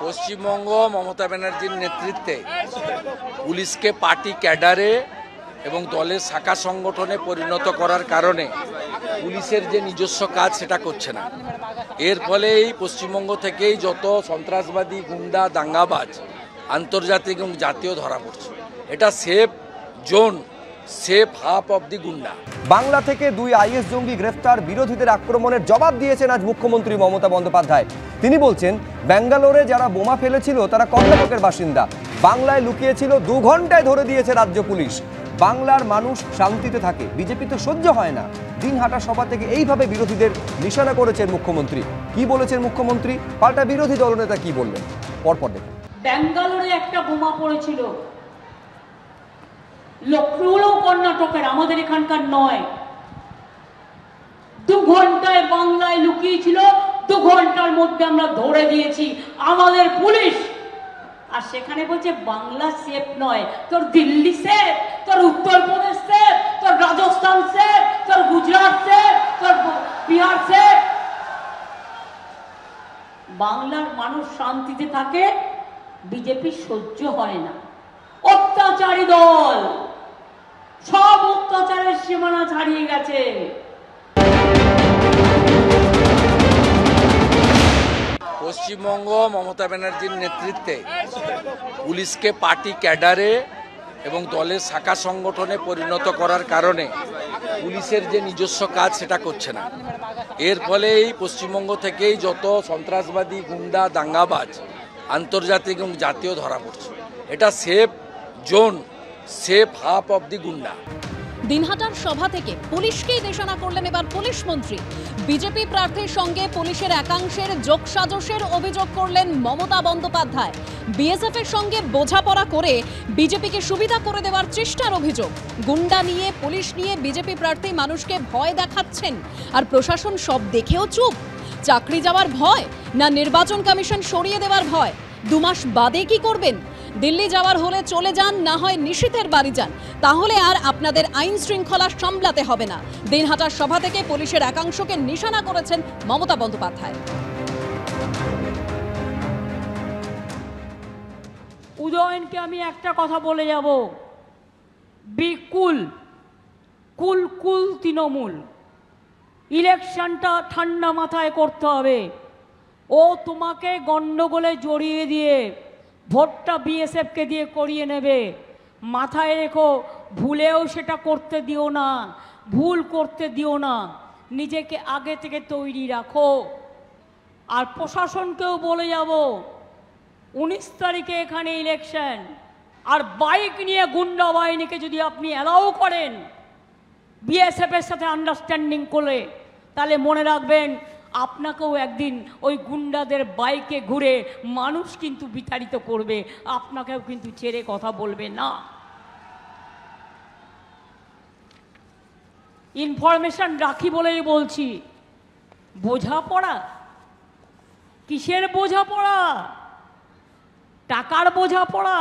পশ্চিমবঙ্গ মমতা ব্যানার্জির নেতৃত্বে পুলিশকে পার্টি ক্যাডারে এবং দলের শাখা সংগঠনে পরিণত করার কারণে পুলিশের যে নিজস্ব কাজ সেটা করছে না। এর ফলে এই পশ্চিমবঙ্গ থেকেই যত সন্ত্রাসবাদী, গুন্ডা, দাঙ্গাবাজ আন্তর্জাতিক এবং জাতীয় ধরা পড়ছে। এটা safe zone, safe hub of the গুন্ডা। বাংলা থেকে 2 আইএস জঙ্গি গ্রেফতার, বিরোধীদের আক্রমণের জবাব দিয়েছেন আজ মুখ্যমন্ত্রী মমতা বন্দ্যোপাধ্যায়। তিনি বলছেন, ব্যাঙ্গালোরে যারা বোমা ফেলেছিল তারা কর্ণাটকের বাসিন্দা, বাংলায় লুকিয়েছিল, 2 ঘন্টায় ধরে দিয়েছে রাজ্য পুলিশ। বাংলার মানুষ শান্তিতে থাকে, বিজেপি তো সহ্য হয় না। দিনহাটা সভা থেকে এইভাবে বিরোধীদের নিশানা করেছেন মুখ্যমন্ত্রী। কি বলেছেন মুখ্যমন্ত্রী, পাল্টা বিরোধী দলনেতা কি বললেন, পরপর দেখুন। ব্যাঙ্গালোরে একটা বোমা পড়েছিল, লক্ষ্ণৌও কর্ণাটকের, আমাদের এখানকার নয়। 2 ঘন্টায় বাংলায় লুকিয়েছিল, 2 ঘন্টার মধ্যে আমরা ধরে দিয়েছি আমাদের পুলিশ। আর সেখানে বলছে বাংলা সেফ নয়, তোর দিল্লি সেফ, তোর উত্তরপ্রদেশ সেফ, তোর রাজস্থান সেফ, তোর গুজরাট সেফ, তোর বিহার সেফ। বাংলার মানুষ শান্তিতে থাকে, বিজেপি সহ্য হয় না। অত্যাচারী দল, সব অত্যাচারের সীমানা ছাড়িয়ে গেছে। পশ্চিমবঙ্গ মমতা ব্যানার্জির নেতৃত্বে পুলিশকে পার্টি ক্যাডারে এবং দলের শাখা সংগঠনে পরিণত করার কারণে পুলিশের যে নিজস্ব কাজ সেটা করছে না। এর ফলে এই পশ্চিমবঙ্গ থেকেই যত সন্ত্রাসবাদী, গুন্ডা, দাঙ্গাবাজ আন্তর্জাতিক এবং জাতীয় ধরা পড়ছে। এটা safe zone, safe hub of the গুন্ডা। দিনহাটার সভা থেকে পুলিশকেই নিশানা করলেন এবার পুলিশ মন্ত্রী। বিজেপি প্রার্থীর সঙ্গে পুলিশের একাংশের যোগসাজশের অভিযোগ করলেন মমতা বন্দ্যোপাধ্যায়। বিএসএফ এর সঙ্গে বোঝাপড়া করে বিজেপিকে সুবিধা করে দেওয়ার চেষ্টার অভিযোগ। গুন্ডা নিয়ে, পুলিশ নিয়ে বিজেপি প্রার্থী মানুষকে ভয় দেখাচ্ছেন, আর প্রশাসন সব দেখেও চুপ। চাকরি যাওয়ার ভয়, না নির্বাচন কমিশন সরিয়ে দেওয়ার ভয়? 2 মাস বাদে কি করবেন? দিল্লি যাওয়ার হলে চলে যান, না হয় নিশীথের বাড়ি যান, তাহলে আর আপনাদের আইন শৃঙ্খলা সামলাতে হবে না। দিনহাটার সভা থেকে পুলিশের একাংশকে নিশানা করেছেন মমতা বন্দ্যোপাধ্যায়। উদয়নকে আমি একটা কথা বলে যাব, বি কুল, কুল কুল তৃণমূল। ইলেকশনটা ঠান্ডা মাথায় করতে হবে। ও তোমাকে গন্ডগোলে জড়িয়ে দিয়ে ভোটটা বিএসএফকে দিয়ে করিয়ে নেবে, মাথায় রেখো। ভুলেও সেটা করতে দিও না, ভুল করতে দিও না। নিজেকে আগে থেকে তৈরি রাখো। আর প্রশাসনকেও বলে যাব, 19 তারিখে এখানে ইলেকশন, আর বাইক নিয়ে গুন্ডা বাহিনীকে যদি আপনি অ্যালাউ করেন বিএসএফের সাথে আন্ডারস্ট্যান্ডিং করে, তাহলে মনে রাখবেন আপনাকেও একদিন ওই গুন্ডাদের বাইকে ঘুরে মানুষ কিন্তু বিতাড়িত করবে, আপনাকেও কিন্তু ছেড়ে কথা বলবে না। ইনফরমেশন রাখি বলেই বলছি। বোঝাপড়া কিসের বোঝাপড়া? টাকার বোঝাপড়া?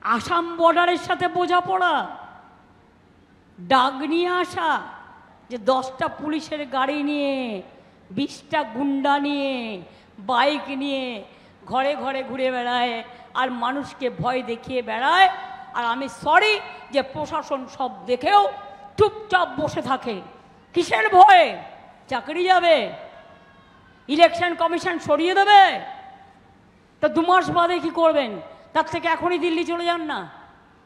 আসাম বর্ডারের সাথে বোঝাপড়া? ডাক নিয়ে আসা যে 10টা পুলিশের গাড়ি নিয়ে, 20টা গুন্ডা নিয়ে, বাইক নিয়ে ঘরে ঘরে ঘুরে বেড়ায় আর মানুষকে ভয় দেখিয়ে বেড়ায়। আর আমি সরি যে প্রশাসন সব দেখেও চুপচাপ বসে থাকে। কিসের ভয়ে? চাকরি যাবে, ইলেকশন কমিশন সরিয়ে দেবে, তা 2 মাস বাদে কি করবেন? তার থেকে এখনই দিল্লি চলে যান না।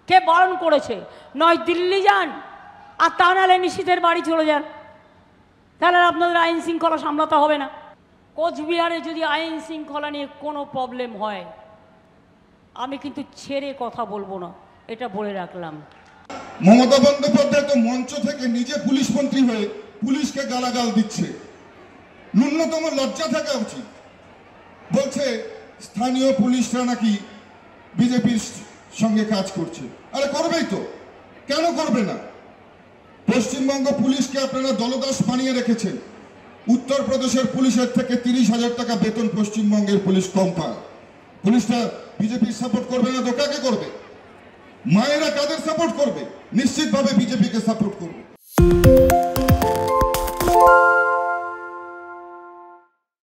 কে বারণ করেছে? নয় দিল্লি যান, আর তা নাহলে নিশীথের বাড়ি চলে যান, তাহলে আপনাদের আইন শৃঙ্খলা সামলাতে হবে না। কোচবিহারে যদি আইন শৃঙ্খলা নিয়ে কোনো প্রবলেম হয়, আমি কিন্তু ছেড়ে কথা বলবো না, এটা বলে রাখলাম। মমতা বন্দ্যোপাধ্যায় তো মঞ্চ থেকে নিজে পুলিশ মন্ত্রী হয়ে পুলিশকে গালাগাল দিচ্ছে। ন্যূনতম লজ্জা থাকা উচিত। বলছে স্থানীয় পুলিশরা নাকি বিজেপির সঙ্গে কাজ করছে। আরে করবেই তো, কেন করবে না? পশ্চিমবঙ্গ পুলিশকে আপনারা দলদাস বানিয়ে রেখেছেন। উত্তরপ্রদেশের পুলিশের থেকে 30,000 টাকা বেতন পশ্চিমবঙ্গের পুলিশ কম পায়। পুলিশটা বিজেপির সাপোর্ট করবে না তো কাকে করবে? মায়েরা কাদের সাপোর্ট করবে? নিশ্চিতভাবে বিজেপিকে সাপোর্ট করবে।